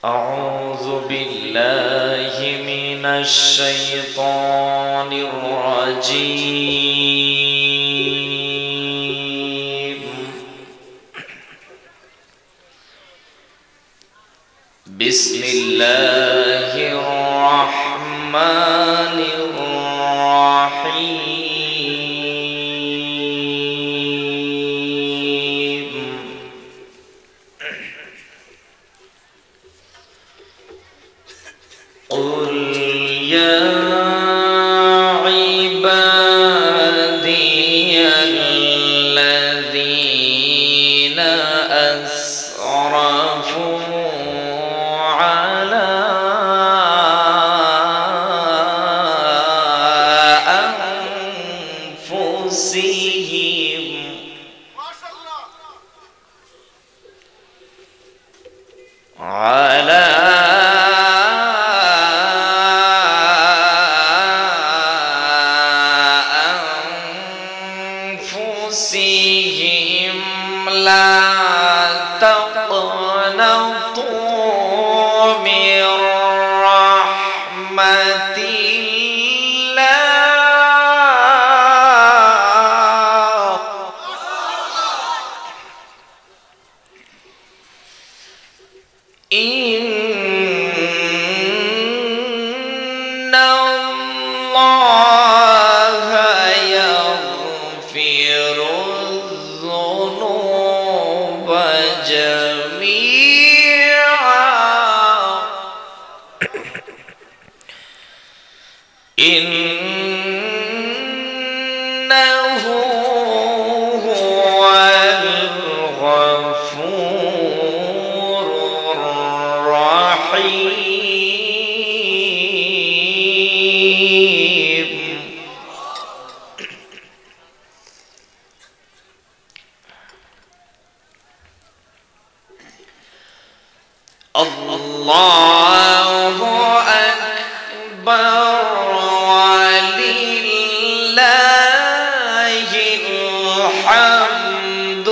أعوذ بالله من الشيطان الرجيم. بسم الله الرحمن الرحيم. قل يا عبادي الذين أسرفوا على أنفسهم لا تقنطوا من رحمة الله إن الله يغفر الذنوب جميعا إنه هو الغفور الرحيم. الله أكبر ولله الحمد.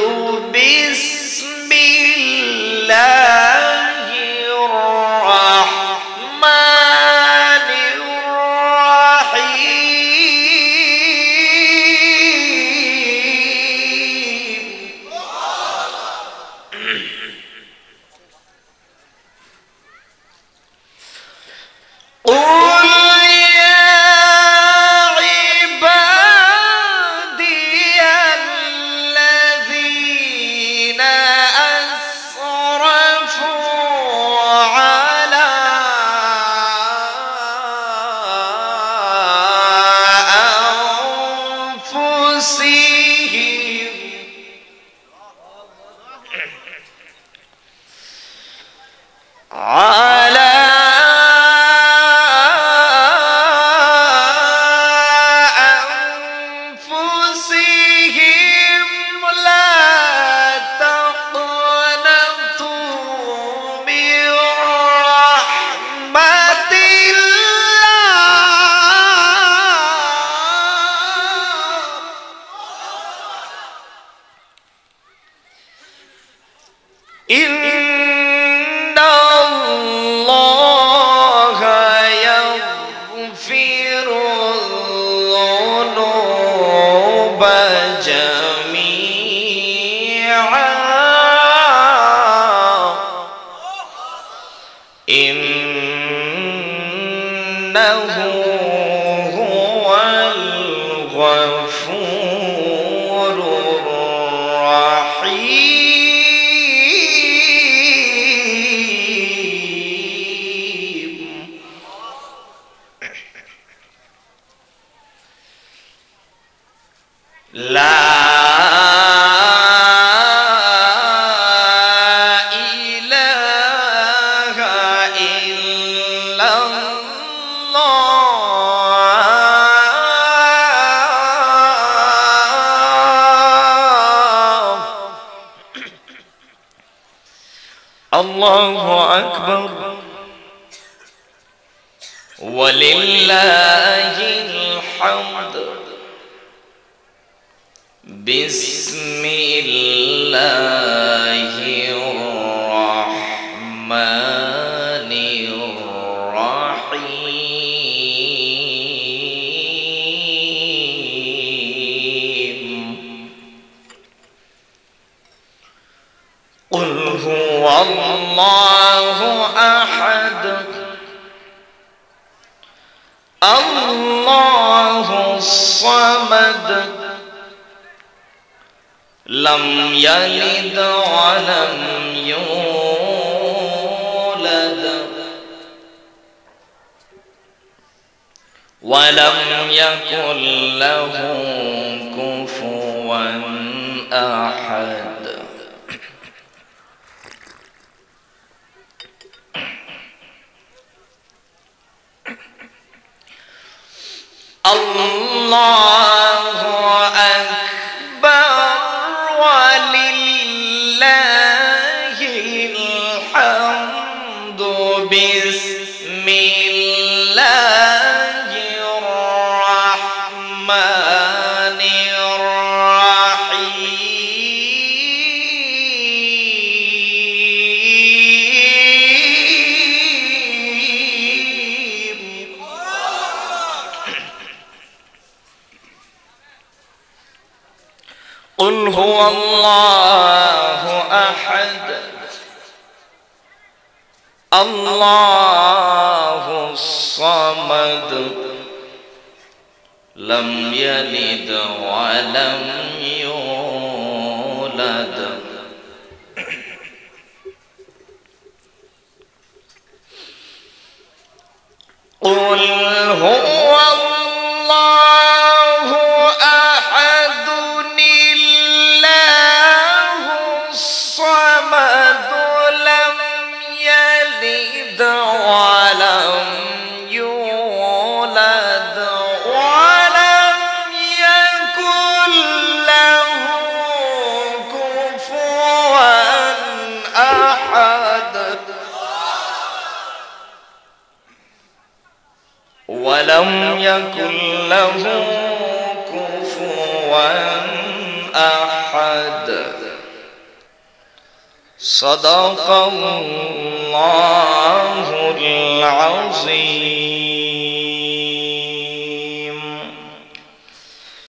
بسم الله الرحمن الرحيم. قل يا عبادي الذين أسرفوا على أنفسهم لا تقنطوا من رحمة الله. إن الله يغفر الذنوب جميعا إنه هو الغفور الرحيم. لا إله إلا الله. الله أكبر ولله الحمد. بسم الله الرحمن قل هو الله أحد الله الصمد لم يلد ولم يولد ولم يكن له كفوا أحد. الله أكبر ولله الحمد. بسم الله الرحمن الرحيم. قل هو الله أحد الله الصمد لم يلد ولم يولد قل هو الله أحد الله الصمد لم يلد ولم يولد ولم يكن له كفوا أحد ولم يكن له كفوا أحد. صدق الله العظيم.